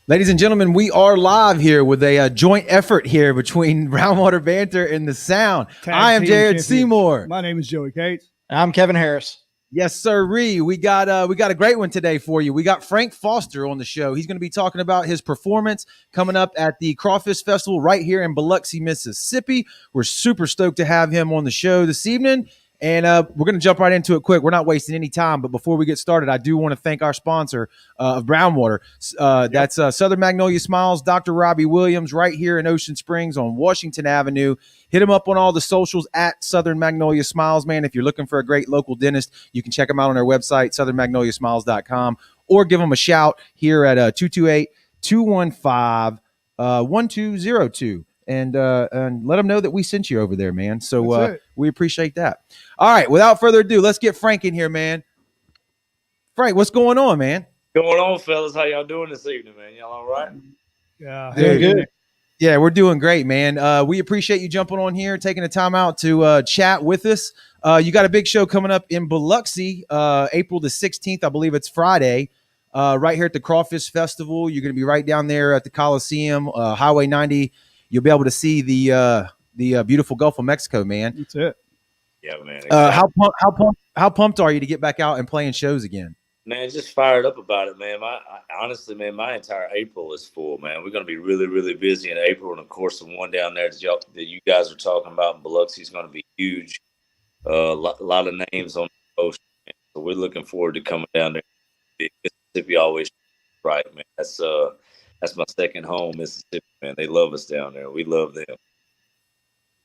Ladies and gentlemen, we are live here with a joint effort here between Brownwater Banter and The Sound. Tag I am team Jared champions. Seymour. My name is Joey Cates. I'm Kevin Harris. Yes, sirree. We got a great one today for you. We got Frank Foster on the show. He's going to be talking about his performance coming up at the Crawfish Festival right here in Biloxi, Mississippi. We're super stoked to have him on the show this evening. And we're going to jump right into it quick. We're not wasting any time. But before we get started, I do want to thank our sponsor of Brownwater. That's Southern Magnolia Smiles, Dr. Robbie Williams, right here in Ocean Springs on Washington Avenue. Hit him up on all the socials at Southern Magnolia Smiles, man. If you're looking for a great local dentist, you can check them out on their website, southernmagnoliasmiles.com, or give them a shout here at 228-215-1202. And let them know that we sent you over there, man. So we appreciate that. All right, without further ado, let's get Frank in here, man. Frank, what's going on, man? Going on, fellas? How y'all doing this evening, man? Y'all all right? Yeah, doing good. Yeah, we're doing great, man. We appreciate you jumping on here, taking the time out to chat with us. You got a big show coming up in Biloxi, April the 16th. I believe it's Friday, right here at the Crawfish Festival. You're going to be right down there at the Coliseum, Highway 90. You'll be able to see the beautiful Gulf of Mexico, man. That's it. Yeah, man. Exactly. How pumped are you to get back out and playing shows again? Man, just fired up about it, man. Honestly, man, my entire April is full, man. We're going to be really, really busy in April. And, of course, the one down there that you guys are talking about in Biloxi is going to be huge. A lot of names on the post. So we're looking forward to coming down there. Mississippi always right, man. That's my second home, Mississippi, man. They love us down there. We love them.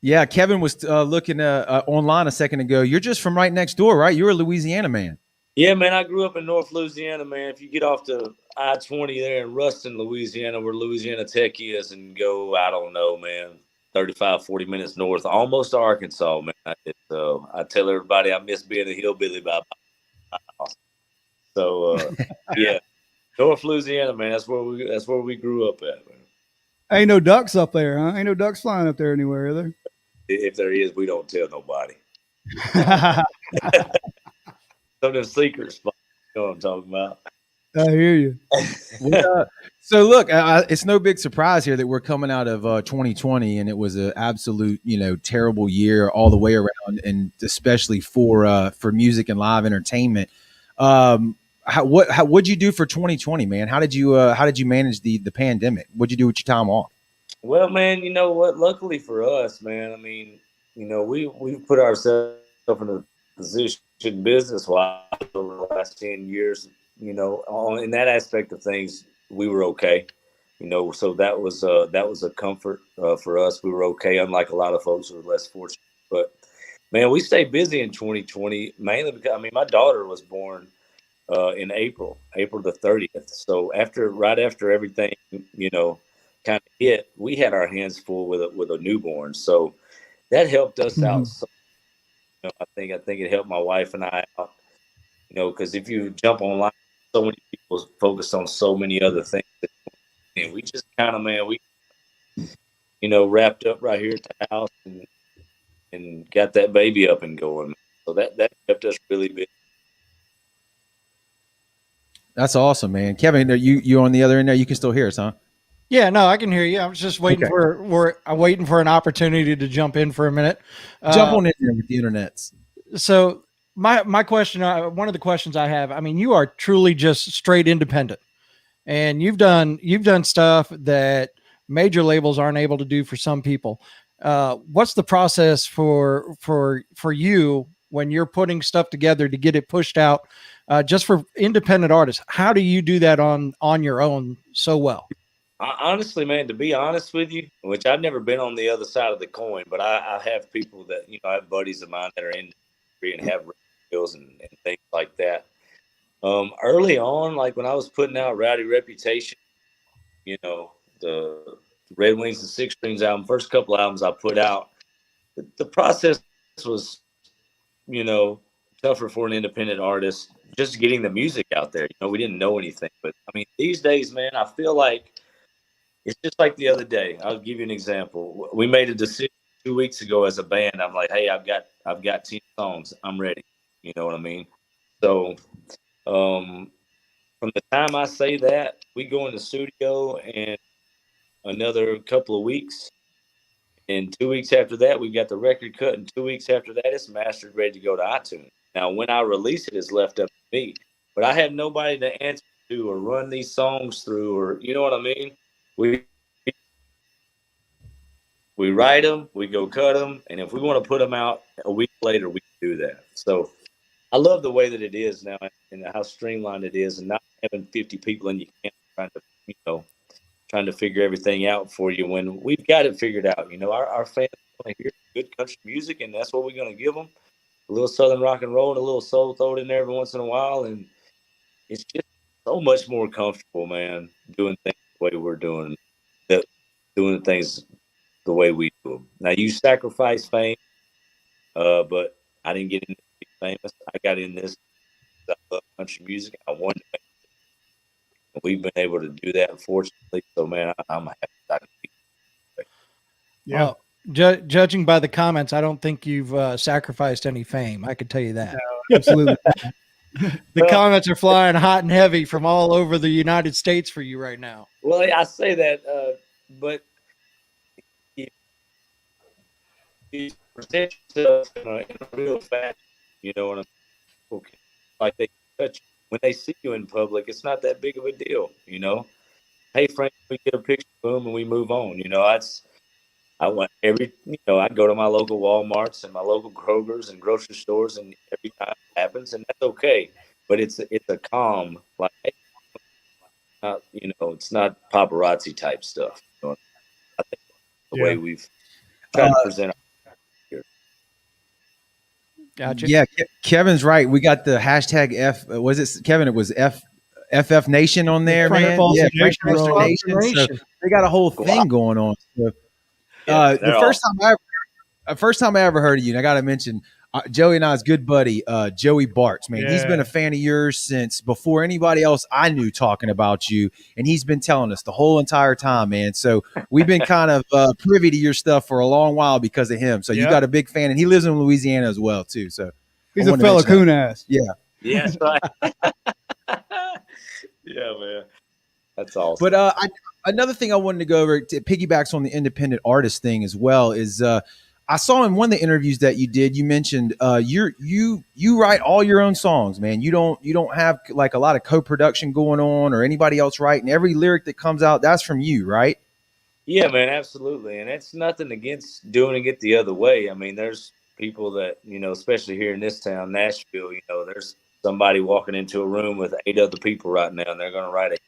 Yeah, Kevin was looking online a second ago. You're just from right next door, right? You're a Louisiana man. Yeah, man, I grew up in North Louisiana, man. If you get off the I-20 there in Ruston, Louisiana, where Louisiana Tech is, and go, I don't know, man, 35, 40 minutes north, almost to Arkansas, man. I tell everybody I miss being a hillbilly by my house. So, yeah, North Louisiana, man, that's where we grew up at, man. Ain't no ducks up there, huh? Ain't no ducks flying up there anywhere, are there? If there is, we don't tell nobody. Some of them secret spots, you know what I'm talking about. I hear you. So look, it's no big surprise here that we're coming out of 2020, and it was an absolute, terrible year all the way around, and especially for music and live entertainment. What'd you do for 2020, man? How did you manage the pandemic? What'd you do with your time off? Well, man, you know what? Luckily for us, man, I mean, we put ourselves in a position business-wise over the last 10 years, in that aspect of things, we were okay, so that was a comfort for us. We were okay, unlike a lot of folks who were less fortunate. But, man, we stayed busy in 2020, mainly because, my daughter was born in April the 30th. So right after everything, kind of hit, we had our hands full with a newborn. So that helped us out. So, I think it helped my wife and I out, because if you jump online, so many people focus on so many other things. And we just kind of, man, wrapped up right here at the house and got that baby up and going. So that kept us really busy. That's awesome, man. Kevin, you on the other end there? You can still hear us, huh? Yeah, no, I can hear you. I was just waiting I'm waiting for an opportunity to jump in for a minute. Jump on in there with the internets. So my question, one of the questions I have, you are truly just straight independent, and you've done stuff that major labels aren't able to do for some people. What's the process for you when you're putting stuff together to get it pushed out, just for independent artists? How do you do that on your own so well? Honestly, man, to be honest with you, which I've never been on the other side of the coin, but I have people that, I have buddies of mine that are in the industry and have deals and things like that. Early on, like when I was putting out Rowdy Reputation, the Red Wings and Six Strings album, first couple albums I put out, the process was, tougher for an independent artist, just getting the music out there. We didn't know anything. But, these days, man, I feel like it's just like the other day. I'll give you an example. We made a decision 2 weeks ago as a band. I'm like, hey, I've got 10 songs. I'm ready. You know what I mean? So from from the time I say that, we go in the studio in another couple of weeks. And 2 weeks after that, we got the record cut. And 2 weeks after that, it's mastered, ready to go to iTunes. Now, when I release it is left up to me. But I have nobody to answer to or run these songs through, or you know what I mean? We write them, we go cut them, and if we want to put them out a week later, we can do that. So I love the way that it is now and how streamlined it is, and not having 50 people in your camp trying to figure everything out for you when we've got it figured out. Our fans want to hear good country music, and that's what we're going to give them. A little Southern rock and roll and a little soul thrown in there every once in a while, and it's just so much more comfortable, man, doing things the way we're doing things the way we do them. Now, you sacrifice fame, but I didn't get into being famous. I got in this. I love country music. I wanted to make it. We've been able to do that, unfortunately. So, man, I'm happy. Yeah. Well, judging by the comments, I don't think you've sacrificed any fame. I can tell you that. No, absolutely. The comments are flying hot and heavy from all over the United States for you right now. Well, I say that, but you present yourself in a real fashion. You know what I'm saying? Okay. Like they touch you. When they see you in public, it's not that big of a deal. Hey, Frank, we get a picture, boom, and we move on. I went I go to my local Walmarts and my local Krogers and grocery stores, and every time it happens, and that's okay. But it's a calm, like, hey, it's not paparazzi type stuff. I think the way we've tried to present our Gotcha. Yeah, Kevin's right. We got the hashtag F. Was it Kevin? It was FF Nation on there, Frank man. Foster Yeah, Nation. Frank Foster Nation. So they got a whole thing going on. So, the first time I ever heard of you, and I got to mention Joey and I's good buddy, Joey Bartz, man. He's been a fan of yours since before anybody else I knew talking about you, and he's been telling us the whole entire time, man. So we've been kind of privy to your stuff for a long while because of him. So you got a big fan, and he lives in Louisiana as well, too. So he's a fellow coon ass. Yeah. Yeah, that's right. Yeah, man. That's awesome. But another thing I wanted to go over, to piggybacks on the independent artist thing as well, is I saw in one of the interviews that you did, you mentioned you write all your own songs, man. You don't have like a lot of co-production going on or anybody else writing. Every lyric that comes out, that's from you, right? Yeah, man, absolutely. And it's nothing against doing it the other way. I mean, there's people that, especially here in this town, Nashville, there's somebody walking into a room with 8 other people right now, and they're going to write it.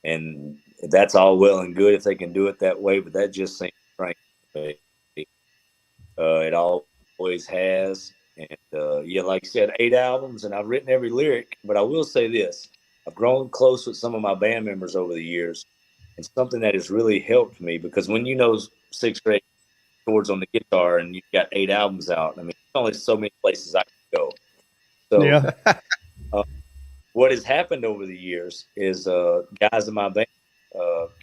And that's all well and good if they can do it that way, but that just seems frank. It always has. And, like I said, 8 albums, and I've written every lyric. But I will say this. I've grown close with some of my band members over the years. And something that has really helped me, because when 6 or 8 chords on the guitar and you've got 8 albums out, I mean, there's only so many places I can go. So what has happened over the years is guys in my band,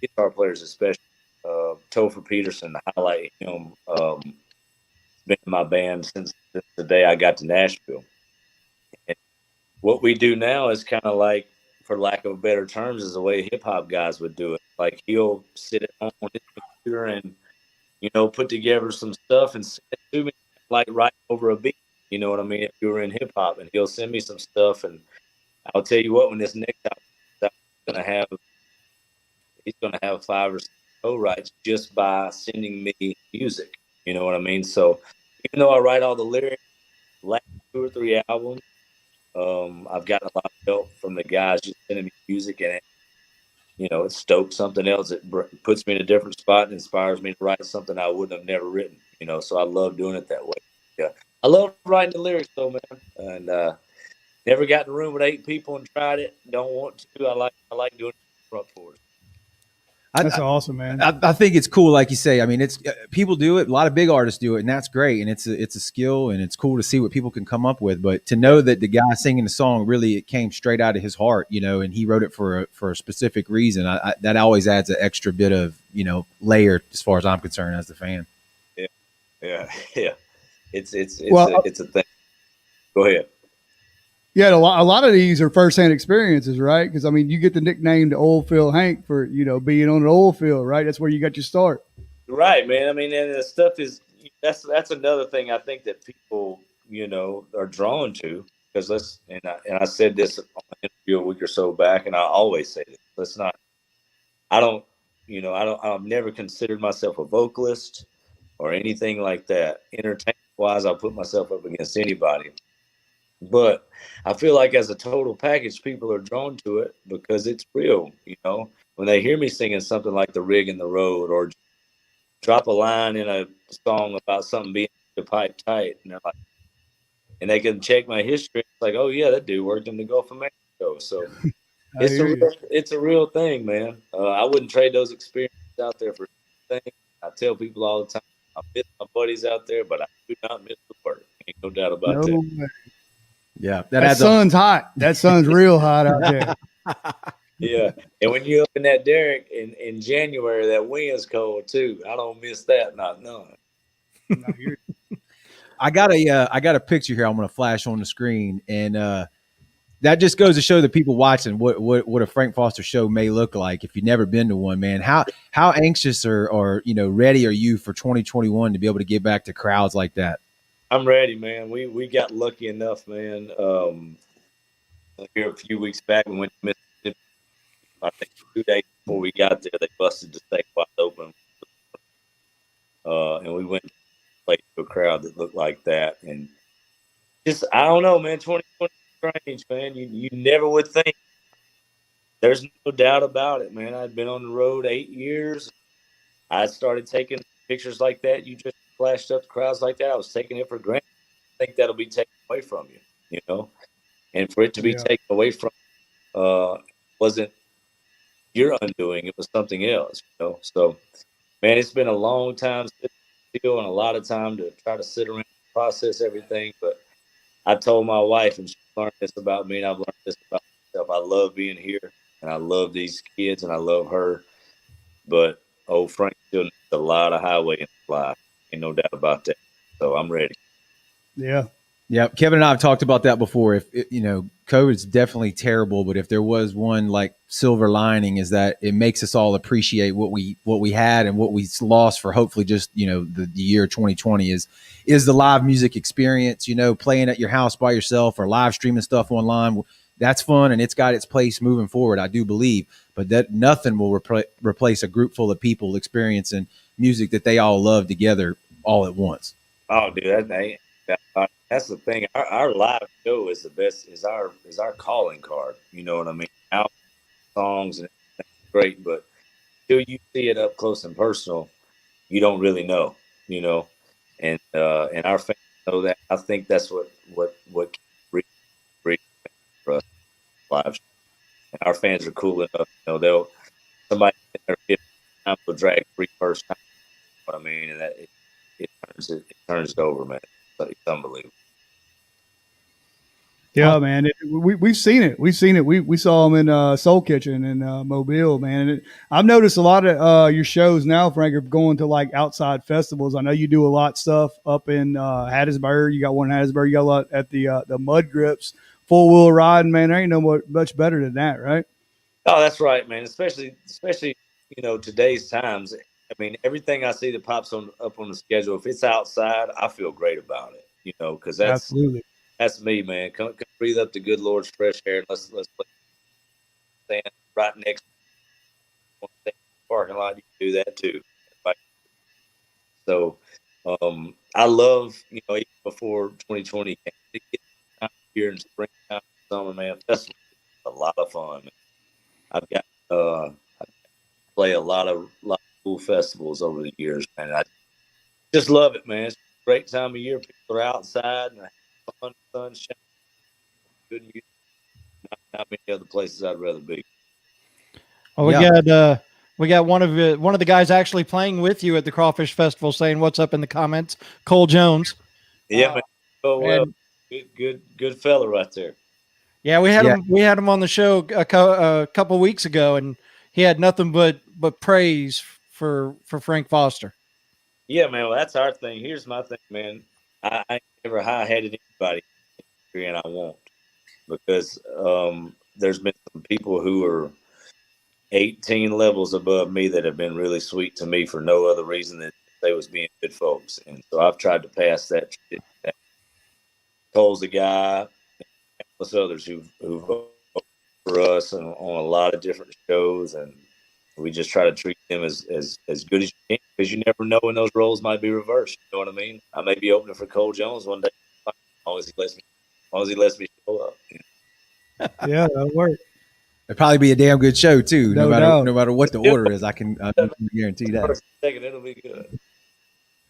guitar players especially, Topher Peterson, to highlight him, been in my band since the day I got to Nashville. And what we do now is kind of like, for lack of better terms, is the way hip hop guys would do it. Like, he'll sit at home on his computer and, put together some stuff and send it to me, like right over a beat. You know what I mean? If you were in hip hop, and he'll send me some stuff, and I'll tell you what, when this next album he's gonna have 5 or 6 co-writes just by sending me music. You know what I mean? So even though I write all the lyrics, last 2 or 3 albums, I've gotten a lot of help from the guys just sending me music, and it stokes something else. It puts me in a different spot and inspires me to write something I wouldn't have never written. So I love doing it that way. Yeah, I love writing the lyrics though, man. And never got in a room with 8 people and tried it. Don't want to. I like doing it front for us. That's awesome, man. I think it's cool, like you say. I mean, it's people do it. A lot of big artists do it, and that's great. And it's a skill, and it's cool to see what people can come up with. But to know that the guy singing the song really, it came straight out of his heart, and he wrote it for a specific reason. That always adds an extra bit of layer as far as I'm concerned as the fan. Yeah. It's a thing. Go ahead. Yeah, a lot of these are firsthand experiences, right? Because I mean, you get the nickname the oil field Hank for being on an oil field, right? That's where you got your start. Right, man. I mean, and the stuff is that's another thing I think that people are drawn to because I said this on an interview a week or so back, and I always say this. Let's not. I don't. I've never considered myself a vocalist or anything like that. Entertainment wise, I'll put myself up against anybody. But I feel like as a total package, people are drawn to it because it's real. When they hear me singing something like "The Rig in the Road" or drop a line in a song about something being the pipe tight, and they're like, and they can check my history. It's like, oh yeah, that dude worked in the Gulf of Mexico. So I hear you. it's a real thing, man. I wouldn't trade those experiences out there for anything. I tell people all the time, I miss my buddies out there, but I do not miss the work. Ain't no doubt about No that. way. Yeah, That sun's hot. That sun's real hot out there. Yeah, and when you up in that derrick in January, that wind's cold too. I don't miss that, not none. I hear you. I got a picture here I'm going to flash on the screen, and that just goes to show the people watching what a Frank Foster show may look like if you've never been to one, man. How anxious or ready are you for 2021 to be able to get back to crowds like that? I'm ready, man. We got lucky enough, man. Here a few weeks back, we went to Mississippi. I think 2 days before we got there, they busted the state wide open, and we went to play to a crowd that looked like that. And just I don't know, man. 2020 is strange, man. You never would think. There's no doubt about it, man. I'd been on the road 8 years. I started taking pictures like that. You just flashed up crowds like that. I was taking it for granted. I think that'll be taken away from you, and for it to be Yeah. taken away from wasn't your undoing. It was something else. So, man, it's been a long time still and a lot of time to try to sit around and process everything. But I told my wife, and she learned this about me, and I've learned this about myself. I love being here, and I love these kids, and I love her. But old Frank still needs a lot of highway in his life. Ain't no doubt about that. So I'm ready. Yeah. Yeah, Kevin and I have talked about that before. If COVID's definitely terrible, but if there was one like silver lining, is that it makes us all appreciate what we had and what we lost for hopefully just the year 2020 is the live music experience. Playing at your house by yourself or live streaming stuff online. That's fun and it's got its place moving forward, I do believe. But that nothing will replace a group full of people experiencing music that they all love together all at once. Oh, dude, that's the thing. Our live show is the best. Is our calling card. You know what I mean? Out songs and everything's great, but till you see it up close and personal, you don't really know. And our fans know that. I think that's what keeps for us live. Show. And our fans are cool enough. They'll somebody in their 50 time will drag 3 first time. You know what I mean? And that it turns it over, man. It's unbelievable. Yeah, man. We've seen it. We've seen it. We saw them in Soul Kitchen in Mobile, man. And I've noticed a lot of your shows now, Frank, are going to like outside festivals. I know you do a lot of stuff up in Hattiesburg. You got one in Hattiesburg. You got a lot at the Mud Grips, 4-wheel riding, man. There ain't no much better than that, right? Oh, that's right, man. Especially today's times. I mean, everything I see that pops up on the schedule, if it's outside, I feel great about it. Because that's Absolutely. me, man. Come breathe up the good Lord's fresh air. Let's stand right next to the parking lot. You can do that too. So, I love even before 2020 came, it gets time of year in springtime, summer, man. Festival is a lot of fun. Man. I've got I play a lot of cool festivals over the years, man. I just love it, man. It's a great time of year. People are outside and fun, sunshine, good music. Not many other places I'd rather be. Well, we got one of the guys actually playing with you at the Crawfish Festival saying what's up in the comments. Cole Jones. Yeah, man. Oh well, and- good fella right there. Yeah, we had him on the show a couple weeks ago, and he had nothing but praise for Frank Foster. Yeah, man. Well, that's our thing. Here's my thing, man. I ain't never high-headed anybody, and I won't. because there's been some people who are 18 levels above me that have been really sweet to me for no other reason than they was being good folks. And so I've tried to pass that tradition down. Cole's a guy, plus others who've worked for us on a lot of different shows, and we just try to treat them as good as you can, because you never know when those roles might be reversed. You know what I mean? I may be opening for Cole Jones one day, as long as he lets me show up. Yeah, that'll work. It'd probably be a damn good show too, No doubt. no matter what the order is. I can guarantee that. First second, it'll be good.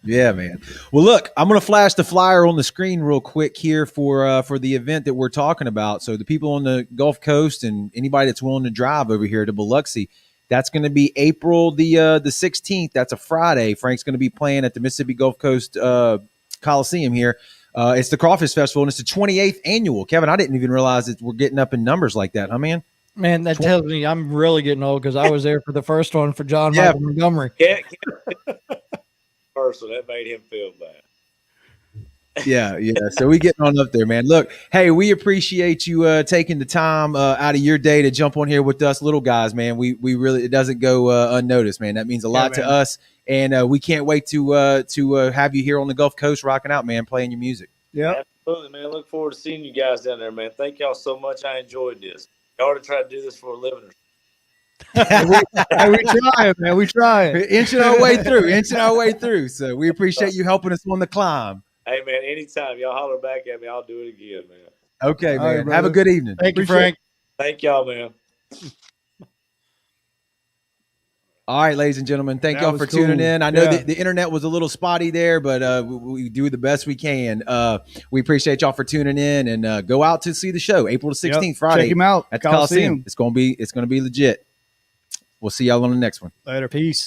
Yeah, man. Well, look, I'm going to flash the flyer on the screen real quick here for the event that we're talking about. So the people on the Gulf Coast and anybody that's willing to drive over here to Biloxi, that's going to be April the 16th. That's a Friday. Frank's going to be playing at the Mississippi Gulf Coast Coliseum here. It's the Crawfish Festival, and it's the 28th annual. Kevin, I didn't even realize that we're getting up in numbers like that, huh, man? Man, that tells me I'm really getting old, because I was there for the first one for John Yeah. Michael Montgomery. Yeah, first one, that made him feel bad. Yeah. So we getting on up there, man. Look, hey, we appreciate you taking the time out of your day to jump on here with us little guys, man. We really, it doesn't go unnoticed, man. That means a lot to us, and we can't wait to have you here on the Gulf Coast rocking out, man, playing your music. Yeah, Absolutely, man. Look forward to seeing you guys down there, man. Thank y'all so much. I enjoyed this. Y'all to try to do this for a living. hey, we try it, man. We try it. Inching our way through. So we appreciate you helping us on the climb. Hey, man, anytime y'all holler back at me, I'll do it again, man. Okay, All man. right, Have a good evening. Thank you, Appreciate Frank. Thank y'all, man. All right, ladies and gentlemen, thank That y'all was for tuning cool. in. I know Yeah. that the internet was a little spotty there, but we do the best we can. We appreciate y'all for tuning in, and go out to see the show April the 16th, Yep. Friday Check him out at the Coliseum. It's gonna be legit. We'll see y'all on the next one. Later. Peace.